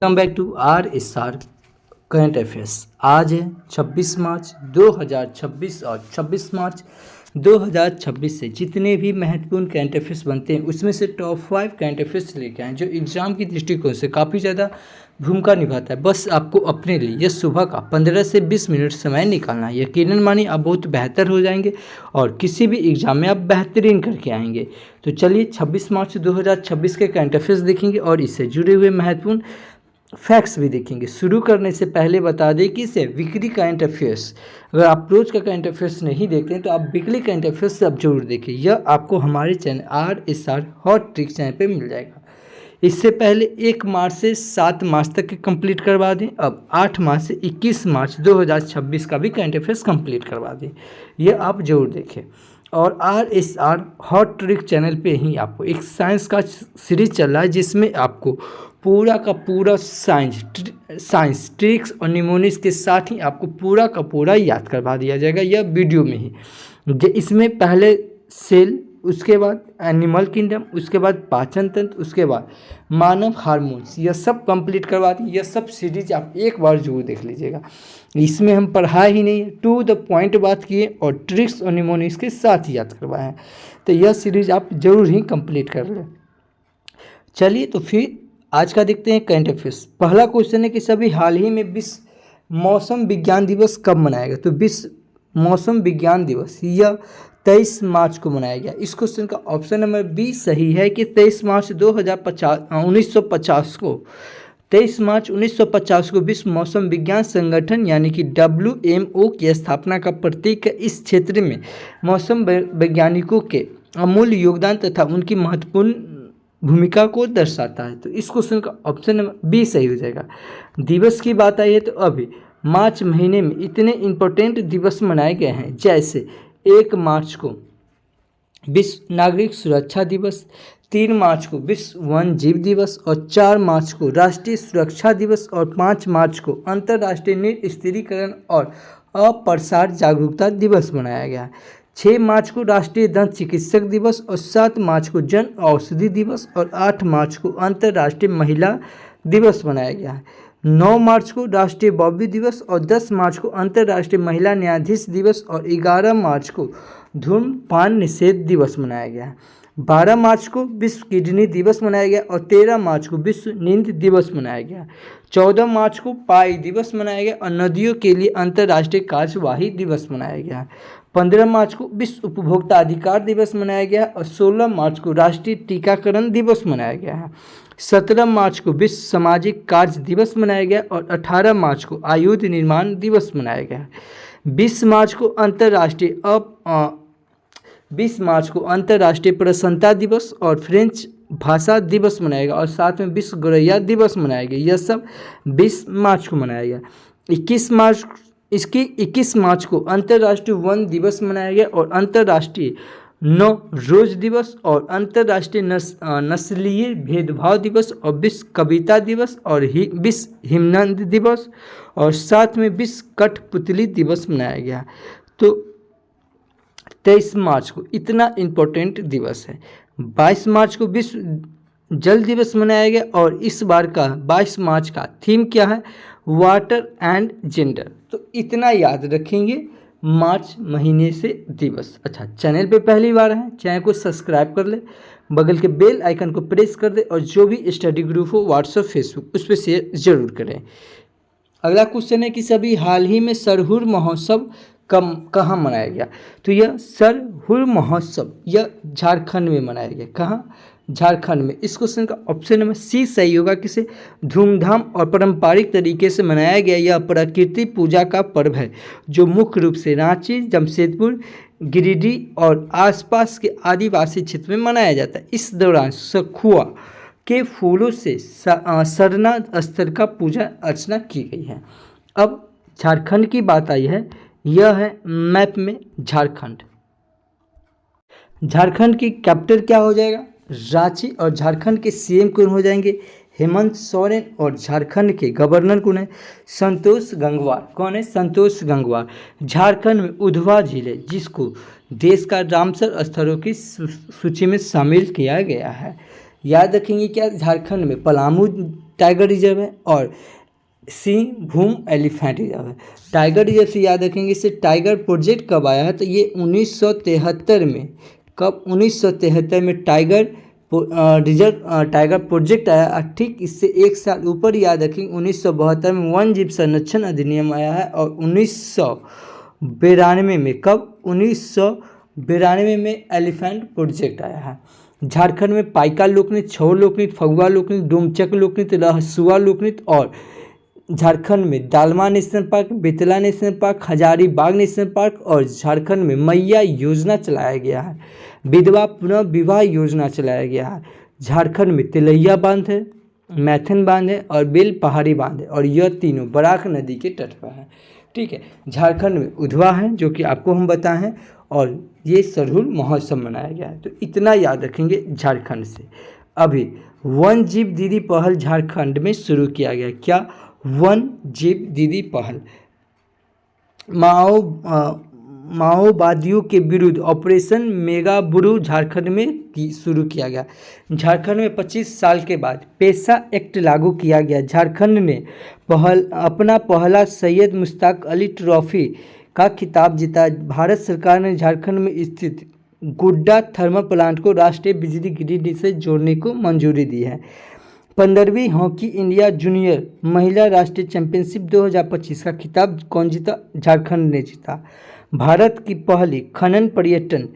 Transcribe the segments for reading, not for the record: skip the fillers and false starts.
Welcome back to R S R current affairs. आज है 26 मार्च 2026 और 26 मार्च 2026 से जितने भी महत्वपूर्ण करंट अफेयर्स बनते हैं उसमें से टॉप 5 करंट अफेयर्स लेके आए जो एग्जाम की दृष्टिकोण से काफ़ी ज़्यादा भूमिका निभाता है। बस आपको अपने लिए यह सुबह का 15 से 20 मिनट समय निकालना है। यकीनन मानिए आप बहुत बेहतर हो जाएंगे और किसी भी एग्जाम में आप बेहतरीन करके आएंगे। तो चलिए 26 मार्च 2026 के करंट अफेयर्स देखेंगे और इससे जुड़े हुए महत्वपूर्ण फैक्ट्स भी देखेंगे। शुरू करने से पहले बता दें कि इसे वीकली करंट अफेयर्स, अगर आप रोज का करंट अफेयर्स नहीं देखते हैं तो आप वीकली करंट अफेयर्स अब जरूर देखें। यह आपको हमारे channel RSR hot trick channel पे मिल जाएगा। इससे पहले 1 मार्च से 7 मार्च तक के कंप्लीट करवा दें। अब 8 मार्च से 21 मार्च 2026 का भी करंट अफेयर्स कंप्लीट करवा दें। यह आप जरूर देखें। और RSR हॉट ट्रिक चैनल पे ही आपको एक साइंस का सीरीज चल रहा है जिसमें आपको पूरा का पूरा साइंस ट्रिक्स और निमोनिक्स के साथ ही आपको पूरा का पूरा याद करवा दिया जाएगा यह वीडियो में ही। इसमें पहले सेल, उसके बाद एनिमल किंगडम, उसके बाद पाचन तंत्र, उसके बाद मानव हार्मोन्स, यह सब कंप्लीट करवा दी। यह सब सीरीज आप एक बार जरूर देख लीजिएगा। इसमें हम पढ़ा ही नहीं, टू द पॉइंट बात किए और ट्रिक्स और निमोनिक्स के साथ याद करवाए हैं। तो यह सीरीज आप जरूर ही कंप्लीट कर लें। चलिए तो फिर आज का देखते हैं करंट अफेयर्स। पहला क्वेश्चन है कि सभी हाल ही में विश्व मौसम विज्ञान दिवस कब मनाया गया? तो विश्व मौसम विज्ञान दिवस यह 23 मार्च को मनाया गया। इस क्वेश्चन का ऑप्शन नंबर बी सही है कि 23 मार्च 1950 को 23 मार्च 1950 को विश्व मौसम विज्ञान संगठन यानी कि WMO की स्थापना का प्रतीक है। इस क्षेत्र में मौसम वैज्ञानिकों के अमूल्य योगदान तथा उनकी महत्वपूर्ण भूमिका को दर्शाता है। तो इस क्वेश्चन का ऑप्शन नंबर बी सही हो जाएगा। दिवस की बात आई है तो अभी मार्च महीने में इतने इम्पोर्टेंट दिवस मनाए गए हैं, जैसे 1 मार्च को विश्व नागरिक सुरक्षा दिवस, 3 मार्च को विश्व वन जीव दिवस और 4 मार्च को राष्ट्रीय सुरक्षा दिवस और 5 मार्च को अंतर्राष्ट्रीय निस्तीरीकरण और अप्रसार जागरूकता दिवस मनाया गया है। 6 मार्च को राष्ट्रीय दंत चिकित्सक दिवस और 7 मार्च को जन औषधि दिवस और 8 मार्च को अंतर्राष्ट्रीय महिला दिवस मनाया गया है। 9 मार्च को राष्ट्रीय बॉबी दिवस और 10 मार्च को अंतर्राष्ट्रीय महिला न्यायाधीश दिवस और 11 मार्च को धूम्रपान निषेध दिवस मनाया गया है। 12 मार्च को विश्व किडनी दिवस मनाया गया और 13 मार्च को विश्व नींद दिवस मनाया गया। 14 मार्च को पाई दिवस मनाया गया और नदियों के लिए अंतर्राष्ट्रीय कार्यवाही दिवस मनाया गया। 15 मार्च को विश्व उपभोक्ता अधिकार दिवस मनाया गया और 16 मार्च को राष्ट्रीय टीकाकरण दिवस मनाया गया है। 17 मार्च को विश्व सामाजिक कार्य दिवस मनाया गया और 18 मार्च को आयुध निर्माण दिवस मनाया गया। 20 मार्च को अंतर्राष्ट्रीय प्रसन्नता दिवस और फ्रेंच भाषा दिवस मनाया गया और साथ में विश्व गौरैया दिवस मनाया गया। यह सब 20 मार्च को मनाया गया। 21 मार्च को अंतर्राष्ट्रीय वन दिवस मनाया गया और अंतर्राष्ट्रीय नौ रोज दिवस और अंतर्राष्ट्रीय नस्लीय भेदभाव दिवस और विश्व कविता दिवस और विश्व हिमनद दिवस और साथ में विश्व कठपुतली दिवस मनाया गया। तो 23 मार्च को इतना इम्पोर्टेंट दिवस है। 22 मार्च को विश्व जल दिवस मनाया गया और इस बार का 22 मार्च का थीम क्या है? Water and gender. तो इतना याद रखेंगे मार्च महीने से दिवस। अच्छा, चैनल पे पहली बार है, चैनल को सब्सक्राइब कर ले, बगल के बेल आइकन को प्रेस कर दे और जो भी स्टडी ग्रुप हो व्हाट्सएप फेसबुक उस पर शेयर जरूर करें। अगला क्वेश्चन है कि सभी हाल ही में सरहुल महोत्सव कहाँ मनाया गया? तो यह सरहुल महोत्सव यह झारखंड में मनाया गया। कहाँ? झारखंड में। इस क्वेश्चन का ऑप्शन नंबर सी सही होगा। किसे धूमधाम और पारंपरिक तरीके से मनाया गया यह प्रकृति पूजा का पर्व है जो मुख्य रूप से रांची, जमशेदपुर, गिरिडीह और आसपास के आदिवासी क्षेत्र में मनाया जाता है। इस दौरान सखुआ के फूलों से सरना स्थल का पूजा अर्चना की गई है। अब झारखंड की बात आई है, यह है मैप में झारखंड। झारखंड की कैपिटल क्या हो जाएगा? रांची। और झारखंड के सीएम कौन हो जाएंगे? हेमंत सोरेन। और झारखंड के गवर्नर कौन है? संतोष गंगवार। कौन है? संतोष गंगवार। झारखंड में उधवा झील है जिसको देश का रामसर स्थलों की सूची में शामिल किया गया है। याद रखेंगे क्या? झारखंड में पलामू टाइगर रिजर्व है और सिंहभूम एलिफेंट रिजर्व है। टाइगर रिजर्व से याद रखेंगे, इससे टाइगर प्रोजेक्ट कब आया है तो ये 1973 में, कब 1973 में टाइगर रिजर्व टाइगर प्रोजेक्ट आया। ठीक इससे एक साल ऊपर याद रखेंगे 1972 में वन जीव संरक्षण अधिनियम आया है और 1992 में, कब 1992 में एलिफेंट प्रोजेक्ट आया है। झारखंड में पाइका लोकनृत्य, छऊ लोकनृत्य, फगुआ लोकनृत्य, डोमचक लोकनृत्य, रहसुआ लोकनृत्य और झारखंड में dalma national park, Betla national park, Hazaribagh national park और झारखंड में मैया योजना चलाया गया है। विधवा पुनः विवाह योजना चलाया गया है। झारखंड में तिलैया बांध है, मैथन बांध है और बेल पहाड़ी बांध है और यह तीनों बराक नदी के तट पर है। ठीक है, झारखंड में उधवा है जो कि आपको हम बताए हैं और ये सरहुल महोत्सव मनाया गया है। तो इतना याद रखेंगे झारखंड से। अभी वन जीव दीदी पहल झारखंड में शुरू किया गया। क्या? वन जीव दीदी पहल। माओवादियों के विरुद्ध ऑपरेशन मेगाबुरु झारखंड में शुरू किया गया। झारखंड में 25 साल के बाद पेशा एक्ट लागू किया गया। झारखंड ने अपना पहला सैयद मुश्ताक अली ट्रॉफी का खिताब जीता। भारत सरकार ने झारखंड में स्थित गुड्डा थर्मल प्लांट को राष्ट्रीय बिजली ग्रिड से जोड़ने को मंजूरी दी है। 15वीं हॉकी इंडिया जूनियर महिला राष्ट्रीय चैंपियनशिप 2025 का खिताब कौन जीता? झारखंड ने जीता। भारत की पहली खनन पर्यटन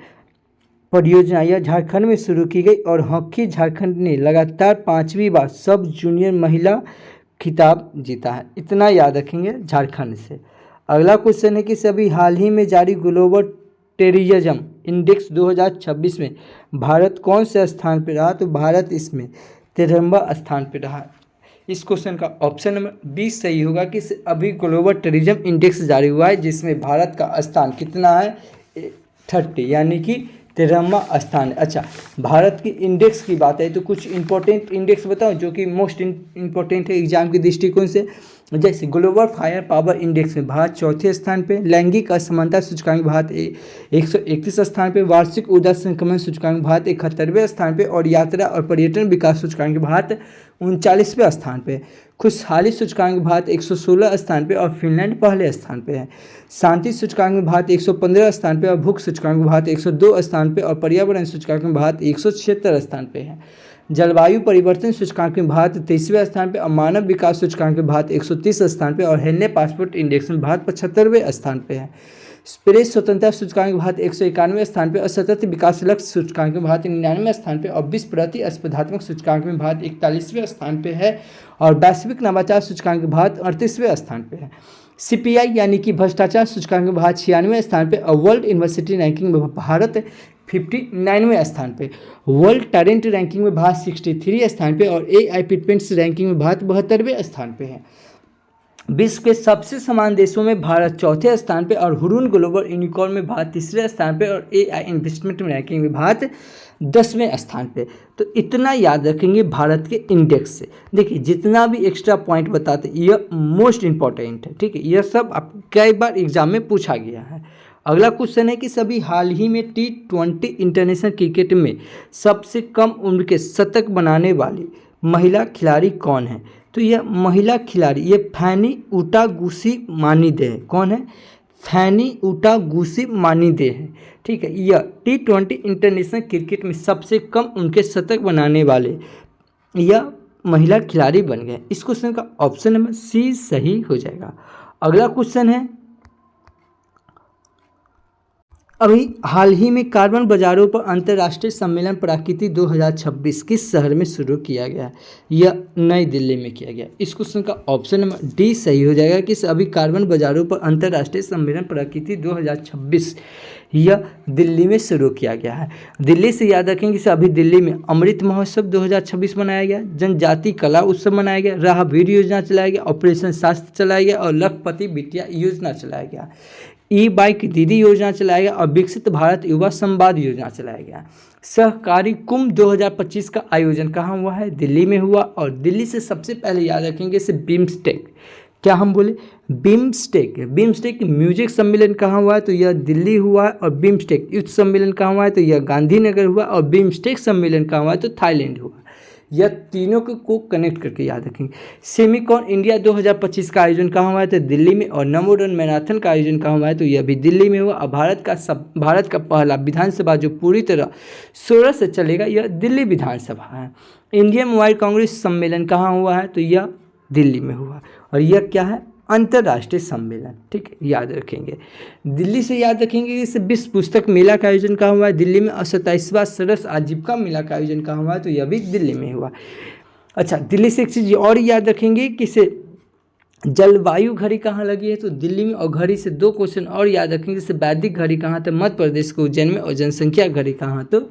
परियोजना यह झारखंड में शुरू की गई और हॉकी झारखंड ने लगातार 5वीं बार सब जूनियर महिला खिताब जीता है। इतना याद रखेंगे झारखंड से। अगला क्वेश्चन है कि सभी हाल ही में जारी ग्लोबल टेररिज्म इंडेक्स 2026 में भारत कौन से स्थान पर रहा? तो भारत इसमें 13वां स्थान पर रहा। इस क्वेश्चन का ऑप्शन नंबर बी सही होगा कि अभी ग्लोबल टेररिज्म इंडेक्स जारी हुआ है जिसमें भारत का स्थान कितना है? 30, यानी कि 13वां स्थान है। अच्छा, भारत की इंडेक्स की बात है तो कुछ इंपॉर्टेंट इंडेक्स बताओ जो कि मोस्ट इंपॉर्टेंट है एग्जाम के दृष्टिकोण से। जैसे ग्लोबल फायर पावर इंडेक्स में भारत 4थे स्थान पे, लैंगिक असमानता सूचकांक भारत 131 स्थान पे, वार्षिक ऊर्जा संक्रमण सूचकांक भारत 71वें स्थान पे और यात्रा और पर्यटन विकास सूचकांक भारत 39वें स्थान पे, खुशहाली सूचकांक भारत 116 स्थान पे और फिनलैंड पहले स्थान पे है। शांति सूचकांक में भारत 115 स्थान पे और भूख सूचकांक में भारत 102 स्थान पे और पर्यावरण सूचकांक में भारत 176 स्थान पे है। जलवायु परिवर्तन सूचकांक में भारत 23वें स्थान पे और मानव विकास सूचकांक में भारत 130 स्थान पे और हेलने पासपोर्ट इंडेक्स में भारत 75वें स्थान पे है। प्रेस स्वतंत्रता सूचकांक में भारत 191वें स्थान पे और सतत विकास लक्ष्य सूचकांक में भारत 99वें स्थान पे और विश्व प्रतिस्पर्धात्मक सूचकांक में भारत 41वें स्थान पे है और वैश्विक नवाचार सूचकांक में भारत 38वें स्थान पे है। CPI यानी कि भ्रष्टाचार सूचकांक में भारत 96वें स्थान पे और वर्ल्ड यूनिवर्सिटी रैंकिंग में भारत 59वें स्थान पे, वर्ल्ड टैलेंट रैंकिंग में भारत 63 स्थान पे और AI फिटमेंट्स रैंकिंग में भारत 72वें स्थान पे है। विश्व के सबसे समान देशों में भारत 4थे स्थान पे और हुरून ग्लोबल यूनिकॉर्न में भारत 3रे स्थान पे और AI इन्वेस्टमेंट रैंकिंग में भारत 10वें स्थान पे। तो इतना याद रखेंगे भारत के इंडेक्स से। देखिए जितना भी एक्स्ट्रा पॉइंट बताते यह मोस्ट इंपॉर्टेंट है। ठीक है, यह सब आप कई बार एग्जाम में पूछा गया है। अगला क्वेश्चन है कि सभी हाल ही में T20 इंटरनेशनल क्रिकेट में सबसे कम उम्र के शतक बनाने वाली महिला खिलाड़ी कौन है? तो यह महिला खिलाड़ी ये फैनी उटागुची मानिदे है। कौन है? फैनी उटागुची मानिदे है। ठीक है, यह T20 इंटरनेशनल क्रिकेट में सबसे कम उनके शतक बनाने वाले यह महिला खिलाड़ी बन गए। इस क्वेश्चन का ऑप्शन नंबर सी सही हो जाएगा। अगला क्वेश्चन है अभी हाल ही में कार्बन बाजारों पर अंतर्राष्ट्रीय सम्मेलन प्रकृति 2026 किस शहर में शुरू किया गया? यह नई दिल्ली में किया गया। इस क्वेश्चन का ऑप्शन नंबर डी सही हो जाएगा कि अभी कार्बन बाजारों पर अंतर्राष्ट्रीय सम्मेलन प्रकृति 2026 यह दिल्ली में शुरू किया गया है। दिल्ली से याद रखेंगे कि अभी दिल्ली में अमृत महोत्सव 2026 मनाया गया, जनजाति कला उत्सव मनाया गया, राहवीर योजना चलाया गया, ऑपरेशन शास्त्र चलाया गया और लखपति बिटिया योजना चलाया गया, ई-बाइक दीदी योजना चलाया गया और विकसित भारत युवा संवाद योजना चलाया गया। सहकारी कुंभ 2025 का आयोजन कहाँ हुआ है? दिल्ली में हुआ और दिल्ली से सबसे पहले याद रखेंगे इसे बिम्स्टेक, क्या हम बोले बिम्स्टेक म्यूजिक सम्मेलन कहाँ हुआ है? तो यह दिल्ली हुआ है और बिम्स्टेक युद्ध सम्मेलन कहाँ हुआ है? तो यह गांधीनगर हुआ और बिम्स्टेक सम्मेलन कहाँ हुआ है? तो थाईलैंड हुआ। यह तीनों को कनेक्ट करके याद रखेंगे। सेमिकॉन इंडिया 2025 का आयोजन कहाँ हुआ है? तो दिल्ली में। और नमो रन मैराथन का आयोजन कहाँ हुआ है? तो यह भी दिल्ली में हुआ। और भारत का पहला विधानसभा जो पूरी तरह 16 से चलेगा, यह दिल्ली विधानसभा है। इंडियन मोबाइल कांग्रेस सम्मेलन कहाँ हुआ है? तो यह दिल्ली में हुआ। और यह क्या है? अंतर्राष्ट्रीय सम्मेलन। ठीक है, याद रखेंगे। दिल्ली से याद रखेंगे कि विश्व पुस्तक मेला का आयोजन कहाँ हुआ है? दिल्ली में। और 27वां सरस आजीविका मेला का आयोजन कहाँ हुआ है? तो यह भी दिल्ली में हुआ। अच्छा, दिल्ली से एक चीज़ और याद रखेंगे कि जलवायु घड़ी कहाँ लगी है? तो दिल्ली में। और घड़ी से 2 क्वेश्चन और याद रखेंगे, जैसे वैदिक घड़ी कहाँ? तो मध्य प्रदेश के उज्जैन में। और जनसंख्या घड़ी कहाँ? तो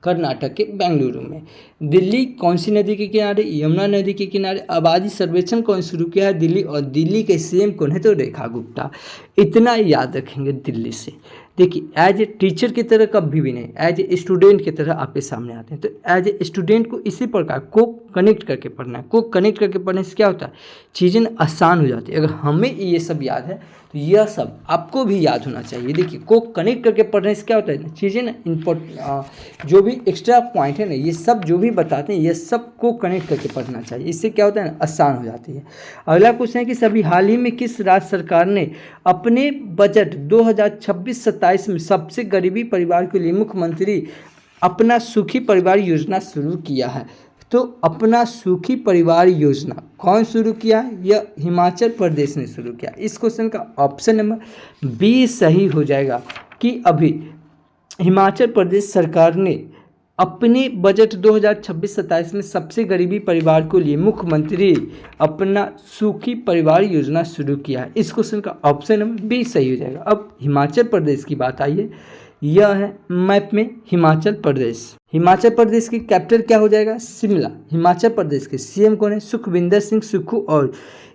कर्नाटक के बेंगलुरु में। दिल्ली कौन सी नदी के किनारे? यमुना नदी के किनारे। आबादी सर्वेक्षण कौन शुरू किया है? दिल्ली। और दिल्ली के सीएम कौन है? तो रेखा गुप्ता। इतना याद रखेंगे दिल्ली से। देखिए, एज ए टीचर की तरह कभी भी नहीं, एज ए स्टूडेंट की तरह आपके सामने आते हैं। तो एज ए स्टूडेंट को इसी प्रकार को कनेक्ट करके पढ़ना है। को कनेक्ट करके पढ़ने से क्या होता है? चीज़ें आसान हो जाती है। अगर हमें ये सब याद है तो यह सब आपको भी याद होना चाहिए। देखिए, को कनेक्ट करके पढ़ने से क्या होता है? चीज़ें ना जो भी एक्स्ट्रा पॉइंट है ना, ये सब जो भी बताते हैं, ये सब को कनेक्ट करके पढ़ना चाहिए। इससे क्या होता है ना, आसान हो जाती है। अगला क्वेश्चन है कि सभी हाल ही में किस राज्य सरकार ने अपने बजट 2026-27 में सबसे गरीबी परिवार के लिए मुख्यमंत्री अपना सुखी परिवार योजना शुरू किया है? तो अपना सुखी परिवार योजना कौन शुरू किया है? यह हिमाचल प्रदेश ने शुरू किया। इस क्वेश्चन का ऑप्शन नंबर बी सही हो जाएगा कि अभी हिमाचल प्रदेश सरकार ने अपने बजट 2026-27 में सबसे गरीबी परिवार को लिए मुख्यमंत्री अपना सुखी परिवार योजना शुरू किया है। इस क्वेश्चन का ऑप्शन नंबर बी सही हो जाएगा। अब हिमाचल प्रदेश की बात आई है, यह है मैप में हिमाचल प्रदेश। हिमाचल प्रदेश की कैपिटल क्या हो जाएगा? शिमला। हिमाचल प्रदेश के सीएम कौन है? सुखविंदर सिंह सुक्खू। और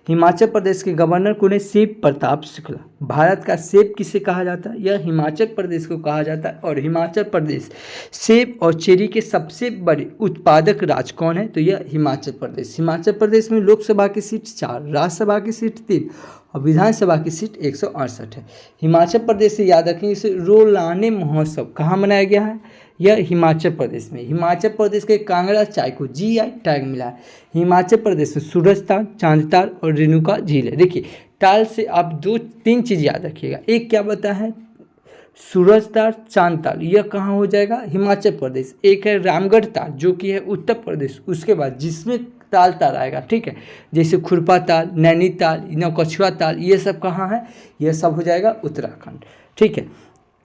हिमाचल प्रदेश के गवर्नर कौन है? शिव प्रताप शुक्ला। भारत का सेब किसे कहा जाता है? यह हिमाचल प्रदेश को कहा जाता है। और हिमाचल प्रदेश सेब और चेरी के सबसे बड़े उत्पादक राज्य कौन है? तो यह हिमाचल प्रदेश। हिमाचल प्रदेश में लोकसभा की सीट 4, राज्यसभा की सीट 3 और विधानसभा की सीट 168 है। हिमाचल प्रदेश से याद रखेंगे, इसे रोलाने महोत्सव कहाँ मनाया गया है? यह हिमाचल प्रदेश में। हिमाचल प्रदेश के कांगड़ा चाय को जीआई टैग मिला है। हिमाचल प्रदेश में सूरजताल, चांदताल और रेणुका झील है। देखिए, ताल से आप 2-3 चीज़ याद रखिएगा। एक क्या बता है? सूरजताल, चांदताल, यह कहाँ हो जाएगा? हिमाचल प्रदेश। एक है रामगढ़ ताल जो कि है उत्तर प्रदेश। उसके बाद जिसमें ताल आएगा, ठीक है, जैसे खुरपा ताल, नैनीताल, नौकछुआ ताल, ये सब कहाँ है? यह सब हो जाएगा उत्तराखंड। ठीक है,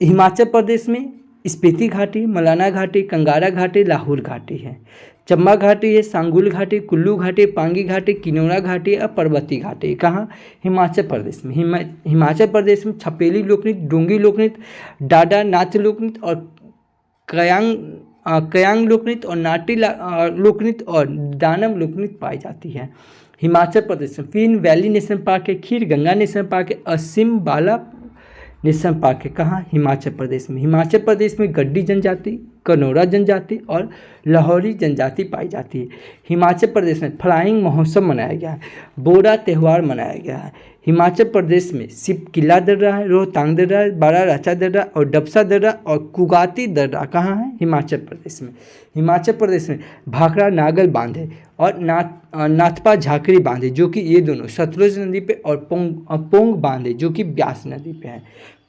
हिमाचल प्रदेश में स्पीति घाटी, मलाना घाटी, कंगारा घाटी, लाहौर घाटी है। चंबा घाटी है, सांगुल घाटी, कुल्लू घाटी, पांगी घाटी, किन्नौर घाटी और पर्वती घाटी। कहाँ? हिमाचल प्रदेश में। हिमाचल प्रदेश में छपेली लोकनृत्य, डोंगी लोकनृत्य, डाडा नाट्य लोकनृत्य और कयांग लोकनृत्य और नाटी लोकनृत्य और दानव लोकनृत्य पाई जाती है। हिमाचल प्रदेश में पीन वैली नेशनल पार्क है, खीर गंगा नेशनल पार्क है, असीम बाला नेशनल पार्क है। कहाँ? हिमाचल प्रदेश में। हिमाचल प्रदेश में गड्डी जनजाति, कनौरा जनजाति और लाहौरी जनजाति पाई जाती है। हिमाचल प्रदेश में फ्लाइंग महोत्सव मनाया गया है, बोरा त्यौहार मनाया गया है। हिमाचल प्रदेश में सिप किला दर्रा है, रोहतांग दर्रा है, बारा राचा दर्रा और डबसा दर्रा और कुगाती दर्रा कहाँ है? हिमाचल प्रदेश में। हिमाचल प्रदेश में भाखड़ा नागल बांध है और नाथपा झाकरी बांध है, जो कि ये दोनों सतलुज नदी पे, और पोंग बांध है जो कि ब्यास नदी पे है।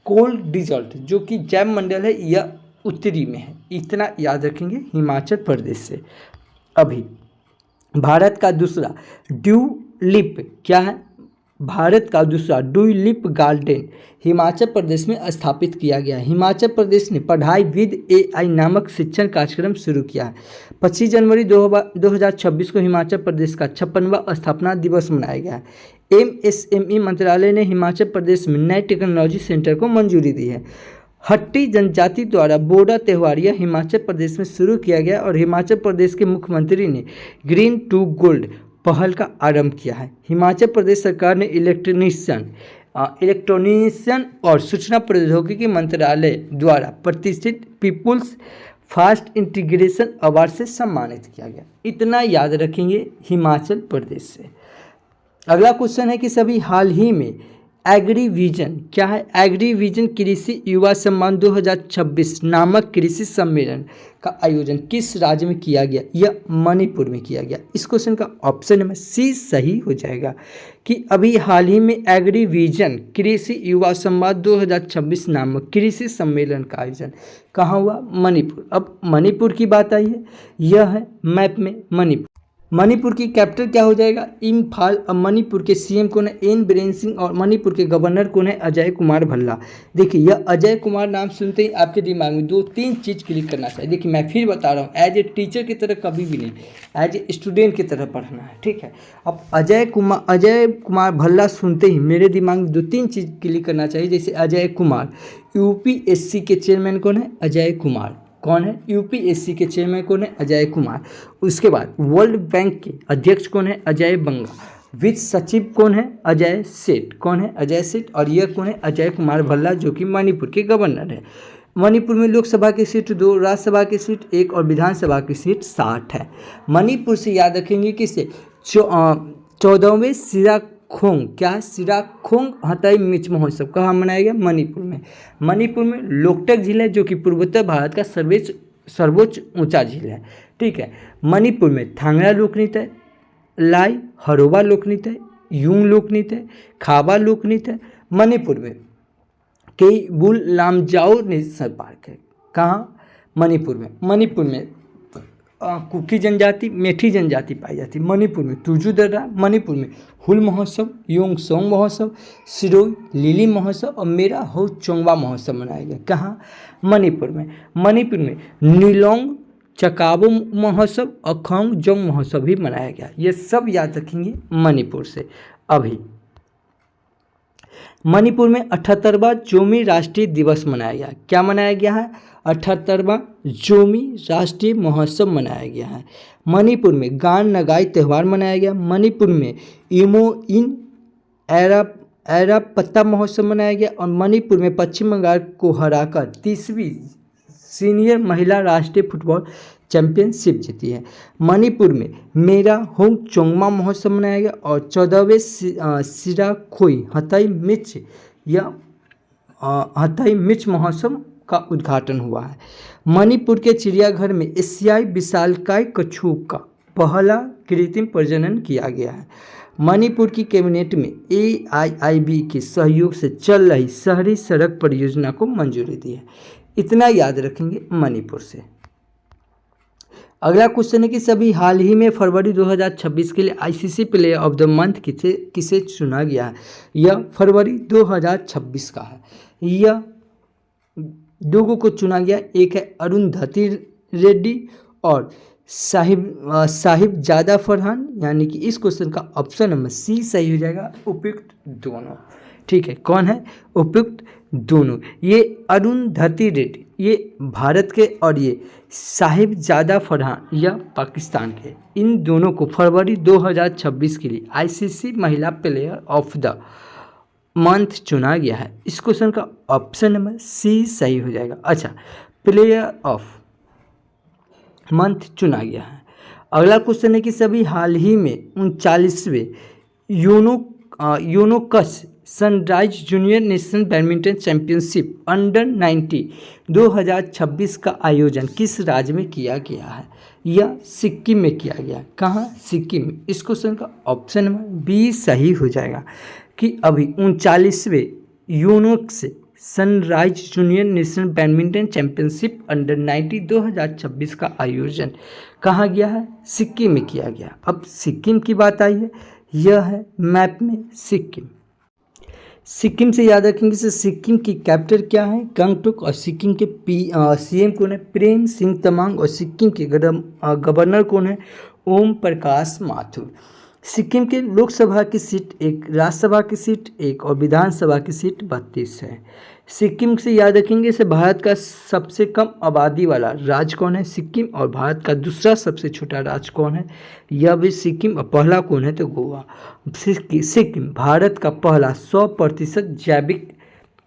कोल डिजर्ट जो कि जैव मंडल है, यह उत्तरी में है। इतना याद रखेंगे हिमाचल प्रदेश से। अभी भारत का दूसरा ट्यूलिप क्या है? भारत का दूसरा ट्यूलिप गार्डन हिमाचल प्रदेश में स्थापित किया गया है। हिमाचल प्रदेश ने पढ़ाई विद AI नामक शिक्षण कार्यक्रम शुरू किया है। 25 जनवरी 2026 को हिमाचल प्रदेश का 56वां स्थापना दिवस मनाया गया है। MSME मंत्रालय ने हिमाचल प्रदेश में नए टेक्नोलॉजी सेंटर को मंजूरी दी है। हट्टी जनजाति द्वारा बोडा त्यौहार यह हिमाचल प्रदेश में शुरू किया गया और हिमाचल प्रदेश के मुख्यमंत्री ने ग्रीन टू गोल्ड पहल का आरंभ किया है। हिमाचल प्रदेश सरकार ने इलेक्ट्रॉनिशियन और सूचना प्रौद्योगिकी मंत्रालय द्वारा प्रतिष्ठित पीपुल्स फास्ट इंटीग्रेशन अवार्ड से सम्मानित किया गया। इतना याद रखेंगे हिमाचल प्रदेश से। अगला क्वेश्चन है कि सभी हाल ही में एग्रीविजन क्या है? एग्रीविजन कृषि युवा सम्मान 2026 नामक कृषि सम्मेलन का आयोजन किस राज्य में किया गया? यह मणिपुर में किया गया। इस क्वेश्चन का ऑप्शन नंबर सी सही हो जाएगा कि अभी हाल ही में एग्रीविजन कृषि युवा सम्मान 2026 नामक कृषि सम्मेलन का आयोजन कहाँ हुआ? मणिपुर। अब मणिपुर की बात आई है, यह है मैप में मणिपुर। मणिपुर की कैपिटल क्या हो जाएगा? इम्फाल। अब मणिपुर के सीएम कौन है? एन बीरेन सिंह। और मणिपुर के गवर्नर कौन है? अजय कुमार भल्ला। देखिए यह अजय कुमार नाम सुनते ही आपके दिमाग में 2-3 चीज़ क्लिक करना चाहिए। देखिए मैं फिर बता रहा हूँ, एज ए टीचर की तरह कभी भी नहीं, एज ए स्टूडेंट की तरह पढ़ना है, ठीक है। अब अजय कुमार भल्ला सुनते ही मेरे दिमाग में 2-3 चीज़ क्लिक करना चाहिए। जैसे अजय कुमार, यूपीएससी के चेयरमैन कौन है? अजय कुमार। कौन है? यूपीएससी के चेयरमैन कौन है? अजय कुमार। उसके बाद वर्ल्ड बैंक के अध्यक्ष कौन है? अजय बंगा। वित्त सचिव कौन है? अजय सेठ। कौन है? अजय सेठ। और यह कौन है? अजय कुमार भल्ला, जो कि मणिपुर के गवर्नर है। मणिपुर में लोकसभा की सीट 2, राज्यसभा की सीट 1 और विधानसभा की सीट 60 है। मणिपुर से याद रखेंगे किसे? 14वें सिराखोंग, क्या? सिराखोंग हताई मिच महोत्सव कहाँ मनाया गया? मणिपुर में। मणिपुर में लोकटक झील है, जो कि पूर्वोत्तर भारत का सर्वोच्च ऊंचा झील है, ठीक है। मणिपुर में थांगड़ा लोक नृत्य है, लाई हरोबा लोक नृत्य है, यूंग लोक नृत्य है, खाबा लोक नृत्य है। मणिपुर में केबुल लामजाओ नेशनल पार्क है। कहाँ? मणिपुर में। मणिपुर में कुकी जनजाति, मेठी जनजाति पाई जाती है। मणिपुर में तुजू दर्रा, मणिपुर में हुल महोत्सव, योंगसोंग महोत्सव, सिरोई लिली महोत्सव और मेरा हो चोंगवा महोत्सव मनाया गया। कहाँ? मणिपुर में। मणिपुर में नीलोंग चकाबो महोत्सव और खोंग जोंग महोत्सव भी मनाया गया। ये सब याद रखेंगे मणिपुर से। अभी मणिपुर में 78वां जोमी राष्ट्रीय दिवस मनाया गया। क्या मनाया गया है? 78वां जोमी राष्ट्रीय महोत्सव मनाया गया है। मणिपुर में गान नगाई त्यौहार मनाया गया। मणिपुर में इमो इन एरा पत्ता महोत्सव मनाया गया। और मणिपुर में पश्चिम बंगाल को हराकर 30वीं सीनियर महिला राष्ट्रीय फुटबॉल चैंपियनशिप जीती है। मणिपुर में मेरा होंग चोंगमा महोत्सव मनाया गया। और 14वें सिराखोई हताई मिच महोत्सव का उद्घाटन हुआ है। मणिपुर के चिड़ियाघर में एशियाई विशालकाय कछुओं का पहला कृत्रिम प्रजनन किया गया है। मणिपुर की कैबिनेट में AIIB के सहयोग से चल रही शहरी सड़क परियोजना को मंजूरी दी है। इतना याद रखेंगे मणिपुर से। अगला क्वेश्चन है कि सभी हाल ही में फरवरी 2026 के लिए ICC player of the month किसे चुना गया है? यह फरवरी 2026 का है। यह दो को चुना गया, एक है अरुंधति रेड्डी और साहिबजादा फरहान, यानी कि इस क्वेश्चन का ऑप्शन नंबर सी सही हो जाएगा, उपयुक्त दोनों, ठीक है। कौन है? उपयुक्त दोनों। ये अरुंधति रेड्डी ये भारत के और ये साहिबजादा फरहान यह पाकिस्तान के, इन दोनों को फरवरी 2026 के लिए ICC महिला प्लेयर ऑफ द मंथ चुना गया है। इस क्वेश्चन का ऑप्शन नंबर सी सही हो जाएगा। अच्छा, प्लेयर ऑफ मंथ चुना गया है। अगला क्वेश्चन है कि सभी हाल ही में 39वें Yonex sunrise junior national badminton championship under 90 2026 का आयोजन किस राज्य में किया गया है? यह सिक्किम में किया गया। कहाँ? सिक्किम में। इस क्वेश्चन का ऑप्शन नंबर बी सही हो जाएगा कि अभी 39वें Yonex sunrise junior national badminton championship under 90 2026 का आयोजन कहाँ गया है? सिक्किम में किया गया। अब सिक्किम की बात आई है, यह है मैप में सिक्किम। सिक्किम से याद रखेंगे से सिक्किम की कैपिटल क्या है? गंगटोक। और सिक्किम के CM कौन है? प्रेम सिंह तमांग। और सिक्किम के गवर्नर कौन है? ओम प्रकाश माथुर। सिक्किम के लोकसभा की सीट 1, राज्यसभा की सीट 1 और विधानसभा की सीट 32 है। सिक्किम से याद रखेंगे से भारत का सबसे कम आबादी वाला राज्य कौन है? सिक्किम। और भारत का दूसरा सबसे छोटा राज्य कौन है? यह भी सिक्किम। और पहला कौन है? तो गोवा। सिक्किम भारत का पहला 100% जैविक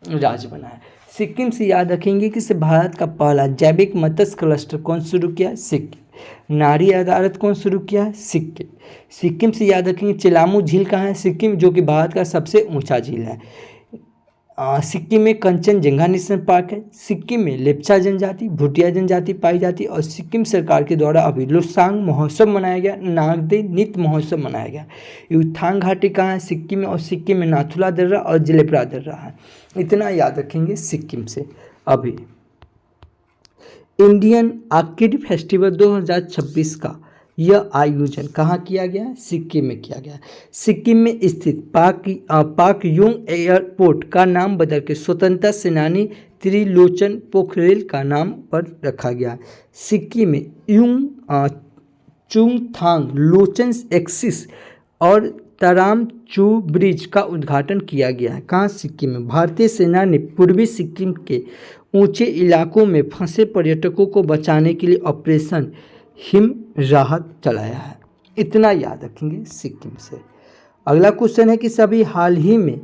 राज्य बना है। सिक्किम से याद रखेंगे कि से भारत का पहला जैविक मत्स्य क्लस्टर कौन शुरू किया? सिक्किम। नारी अदालत कौन शुरू किया है? सिक्किम। सिक्किम से याद रखेंगे चिलामू झील कहाँ है? सिक्किम, जो कि भारत का सबसे ऊंचा झील है। सिक्किम में कंचनजंगा नेशनल पार्क है। सिक्किम में लेप्चा जनजाति, भूटिया जनजाति पाई जाती है और सिक्किम सरकार के द्वारा अभी लोसांग महोत्सव मनाया गया, नागदे नृत्य महोत्सव मनाया गया। युथांग घाटी कहाँ है? सिक्किम में, और सिक्किम में नाथुला दर्रा और जलेप्रा दर्रा है। इतना याद रखेंगे सिक्किम से। अभी इंडियन ऑर्किड फेस्टिवल 2026 का यह आयोजन कहाँ किया गया है? सिक्किम में किया गया है। सिक्किम में स्थित पाकयोंग एयरपोर्ट का नाम बदल के स्वतंत्रता सेनानी त्रिलोचन पोखरेल का नाम पर रखा गया है। सिक्किम में चुंगथांग लोचन एक्सिस और तराम चू ब्रिज का उद्घाटन किया गया है। कहाँ? सिक्किम में। भारतीय सेना ने पूर्वी सिक्किम के ऊंचे इलाकों में फंसे पर्यटकों को बचाने के लिए ऑपरेशन हिम राहत चलाया है। इतना याद रखेंगे सिक्किम से। अगला क्वेश्चन है कि सभी हाल ही में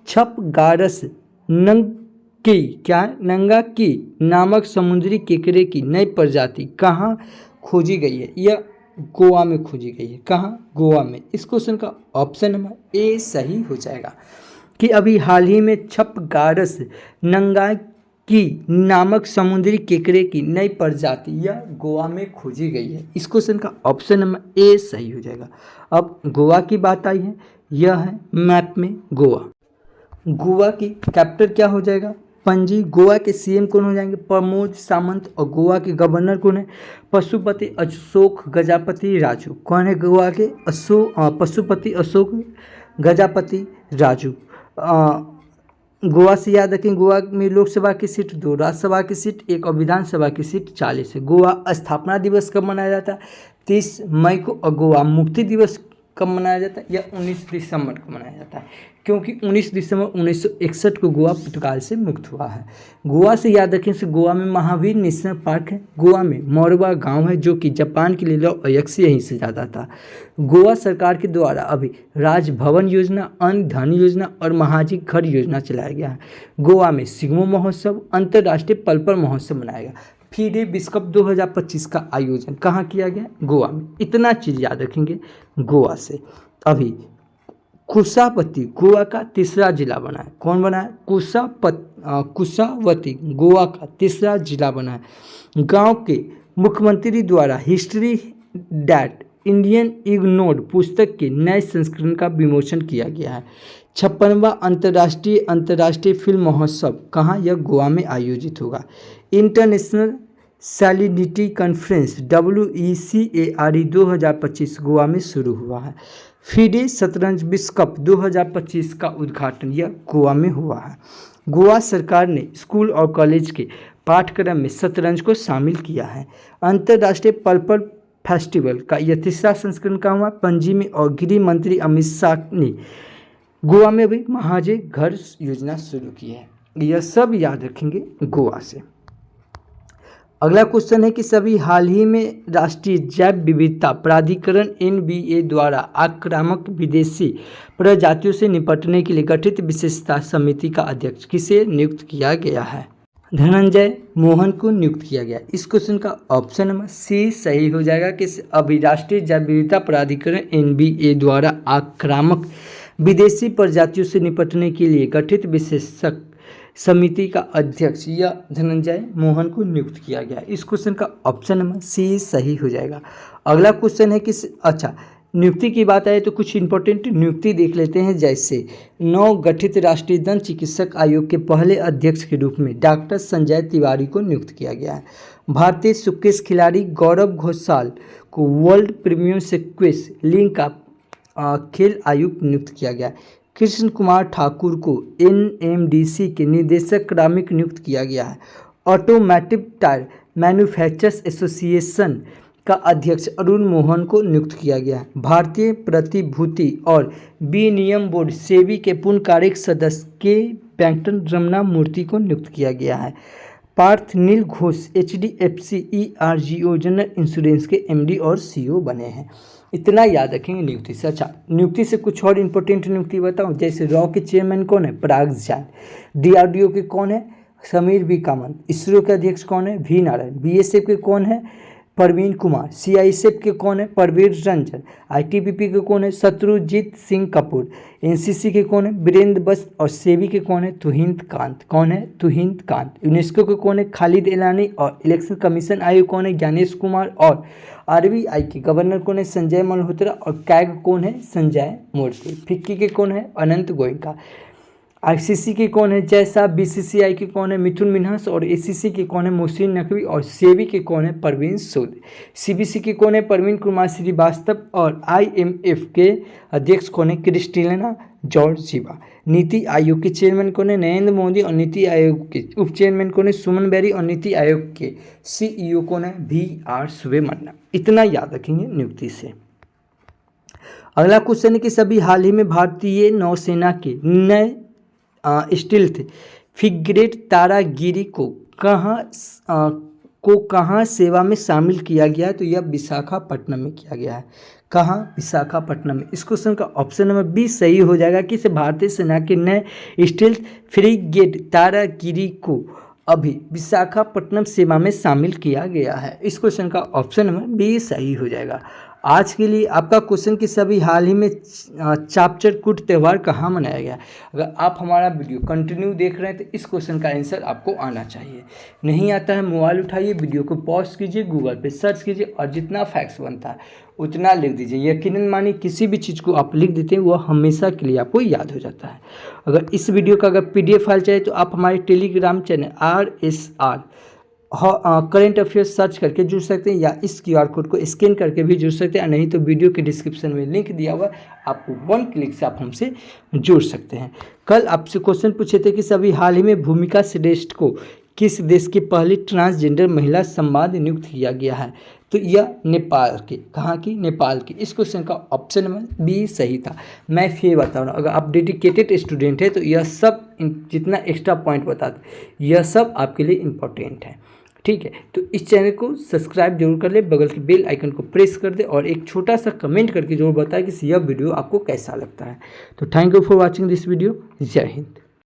छपगारस नंगा की नामक समुद्री केकड़े की नई प्रजाति कहाँ खोजी गई है? यह गोवा में खोजी गई है। कहाँ? गोवा में। इस क्वेश्चन का ऑप्शन नंबर ए सही हो जाएगा कि अभी हाल ही में छपगारस नंगा की नामक समुद्री केकड़े की नई प्रजाति यह गोवा में खोजी गई है। इस क्वेश्चन का ऑप्शन नंबर ए सही हो जाएगा। अब गोवा की बात आई है, यह है मैप में गोवा। गोवा की कैपिटल क्या हो जाएगा? पणजी। गोवा के सीएम कौन हो जाएंगे? प्रमोद सावंत। और गोवा के गवर्नर कौन है? पशुपति अशोक गजापति राजू। कौन है गोवा के? पशुपति अशोक गजापति राजू। गोवा से याद रखें, गोवा में लोकसभा की सीट 2, राज्यसभा की सीट 1 और विधानसभा की सीट 40 है। गोवा स्थापना दिवस कब मनाया जाता है? 30 मई को। और गोवा मुक्ति दिवस कब मनाया जाता है? यह 19 दिसंबर को मनाया जाता है, क्योंकि 19 दिसंबर 1961 को गोवा पुर्तगाल से मुक्त हुआ है। गोवा से याद रखें से गोवा में महावीर नेशनल पार्क है। गोवा में मोरवा गांव है, जो कि जापान के लिए लौह अयस्क यहीं से जाता था। गोवा सरकार के द्वारा अभी राजभवन योजना, अन्न धन योजना और महाजी घर योजना चलाया गया है। गोवा में सिग्मो महोत्सव, अंतर्राष्ट्रीय पलपर महोत्सव मनाया गया। फीडे विश्व कप 2025 का आयोजन कहाँ किया गया? गोवा में। इतना चीज़ याद रखेंगे गोवा से। अभी कुशावती गोवा का तीसरा जिला बना है। कौन बना है? कुशावती गोवा का तीसरा जिला बना है। गांव के मुख्यमंत्री द्वारा हिस्ट्री दैट इंडियन इग्नोर्ड पुस्तक के नए संस्करण का विमोचन किया गया है। 56वां अंतर्राष्ट्रीय फिल्म महोत्सव कहाँ? यह गोवा में आयोजित होगा। International salinity conference WECARE 2025 Goa में शुरू हुआ है। फीडे शतरंज विश्व कप 2025 का उद्घाटन यह गोवा में हुआ है। गोवा सरकार ने स्कूल और कॉलेज के पाठ्यक्रम में शतरंज को शामिल किया है। अंतर्राष्ट्रीय पल्पर फेस्टिवल का यह तीसरा संस्करण का हुआ पणजी में। और गृह मंत्री अमित शाह ने गोवा में भी महाजे घर योजना शुरू की है। यह सब याद रखेंगे गोवा से। अगला क्वेश्चन है कि सभी हाल ही में राष्ट्रीय जैव विविधता प्राधिकरण NBA द्वारा आक्रामक विदेशी प्रजातियों से निपटने के लिए गठित विशेषता समिति का अध्यक्ष किसे नियुक्त किया गया है? धनंजय मोहन को नियुक्त किया गया। इस क्वेश्चन का ऑप्शन नंबर सी सही हो जाएगा कि अभी राष्ट्रीय जैव विविधता प्राधिकरण NBA द्वारा आक्रामक विदेशी प्रजातियों से निपटने के लिए गठित विशेषज्ञ समिति का अध्यक्ष या धनंजय मोहन को नियुक्त किया गया। इस क्वेश्चन का ऑप्शन नंबर सी सही हो जाएगा। अगला क्वेश्चन है कि नियुक्ति की बात आए तो कुछ इंपॉर्टेंट नियुक्ति देख लेते हैं। जैसे नवगठित राष्ट्रीय दंत चिकित्सक आयोग के पहले अध्यक्ष के रूप में डॉक्टर संजय तिवारी को नियुक्त किया गया है। भारतीय स्क्वैश खिलाड़ी गौरव घोषाल को वर्ल्ड प्रीमियर स्क्वैश लीग का खेल आयुक्त नियुक्त किया गया। कृष्ण कुमार ठाकुर को NMDC के निदेशक कार्मिक नियुक्त किया गया है। ऑटोमोटिव टायर मैन्युफैक्चरर्स एसोसिएशन का अध्यक्ष अरुण मोहन को नियुक्त किया गया है। भारतीय प्रतिभूति और विनियम बोर्ड सेबी के पूर्ण कार्यकारी सदस्य के वेंकट रमना मूर्ति को नियुक्त किया गया है। Parth Neel Ghosh HDFC ERGO general insurance के MD और CEO बने हैं। इतना याद रखेंगे नियुक्ति से। नियुक्ति से कुछ और इंपॉर्टेंट नियुक्ति बताऊं। जैसे रॉ के चेयरमैन कौन है? पराग जैन। DRDO के कौन है? समीर V कामत। इसरो के अध्यक्ष कौन है? V नारायण। BSF के कौन है? परवीन कुमार, सीआईएसएफ के कौन है, परवेज रंजन, आईटीबीपी के कौन है, शत्रुजीत सिंह कपूर, एनसीसी के कौन है, वीरेंद्र बस, और सेबी के कौन है, तुहिंद कांत। कौन है, तुहिंद कांत। यूनेस्को के कौन है, खालिद एलानी, और इलेक्शन कमीशन आयोग कौन है, ज्ञानेश कुमार, और आरबीआई के गवर्नर कौन है, संजय मल्होत्रा, और कैग कौन है, संजय मूर्ति। फिक्की के कौन है, अनंत गोयनका। आईसीसी के कौन है, जय साहब। बीसीसीआई के कौन है, मिथुन मिन्हास, और एसीसी के कौन है, मोहसिन नकवी, और सेबी के कौन है, परवीन सूद। सीबीसी के कौन है, परवीन कुमार श्रीवास्तव, और आईएमएफ के अध्यक्ष कौन है, क्रिस्टिना जॉर्जिवा। नीति आयोग के चेयरमैन कौन है, नरेंद्र मोदी, और नीति आयोग के उप चेयरमैन कौन है, सुमन बेरी, और नीति आयोग के सीईओ कौन है, VR सुब्रमण्यम। इतना याद रखेंगे नियुक्ति से। अगला क्वेश्चन है कि सभी हाल ही में भारतीय नौसेना के नए स्टील्थ फ्रिगेट तारागिरी को कहाँ सेवा में शामिल किया गया है, तो यह विशाखापट्टनम में किया गया है। कहाँ, विशाखापट्टनम में। इस क्वेश्चन का ऑप्शन नंबर बी सही हो जाएगा कि इसे भारतीय सेना के नए स्टील्थ फ्रिगेट तारागिरी को अभी विशाखापट्टनम सेवा में शामिल किया गया है। इस क्वेश्चन का ऑप्शन नंबर बी सही हो जाएगा। आज के लिए आपका क्वेश्चन कि सभी हाल ही में चापचर कूट त्यौहार कहाँ मनाया गया। अगर आप हमारा वीडियो कंटिन्यू देख रहे हैं तो इस क्वेश्चन का आंसर आपको आना चाहिए। नहीं आता है, मोबाइल उठाइए, वीडियो को पॉज कीजिए, गूगल पे सर्च कीजिए, और जितना फैक्ट्स बनता है उतना लिख दीजिए। यकीनन मानिए किसी भी चीज़ को आप लिख देते हैं वह हमेशा के लिए आपको याद हो जाता है। अगर इस वीडियो का अगर PDF फाइल चाहिए तो आप हमारे Telegram channel RSR current affairs search करके जुड़ सकते हैं, या इस QR कोड को स्कैन करके भी जुड़ सकते हैं। नहीं तो वीडियो के डिस्क्रिप्शन में लिंक दिया हुआ, आपको 1 क्लिक से आप हमसे जुड़ सकते हैं। कल आपसे क्वेश्चन पूछे थे कि सभी हाल ही में भूमिका श्रेष्ठ को किस देश की पहली ट्रांसजेंडर महिला संवाद नियुक्त किया गया है, तो यह नेपाल की। कहाँ की, नेपाल की। इस क्वेश्चन का ऑप्शन नंबर बी सही था। मैं फिर बता रहा हूँ, अगर आप डेडिकेटेड स्टूडेंट है तो यह सब जितना एक्स्ट्रा पॉइंट बताते यह सब आपके लिए इम्पोर्टेंट है। ठीक है, तो इस चैनल को सब्सक्राइब जरूर कर ले, बगल के बेल आइकन को प्रेस कर दे, और एक छोटा सा कमेंट करके जरूर बताएं कि यह वीडियो आपको कैसा लगता है। तो thank you for watching this video. जय हिंद।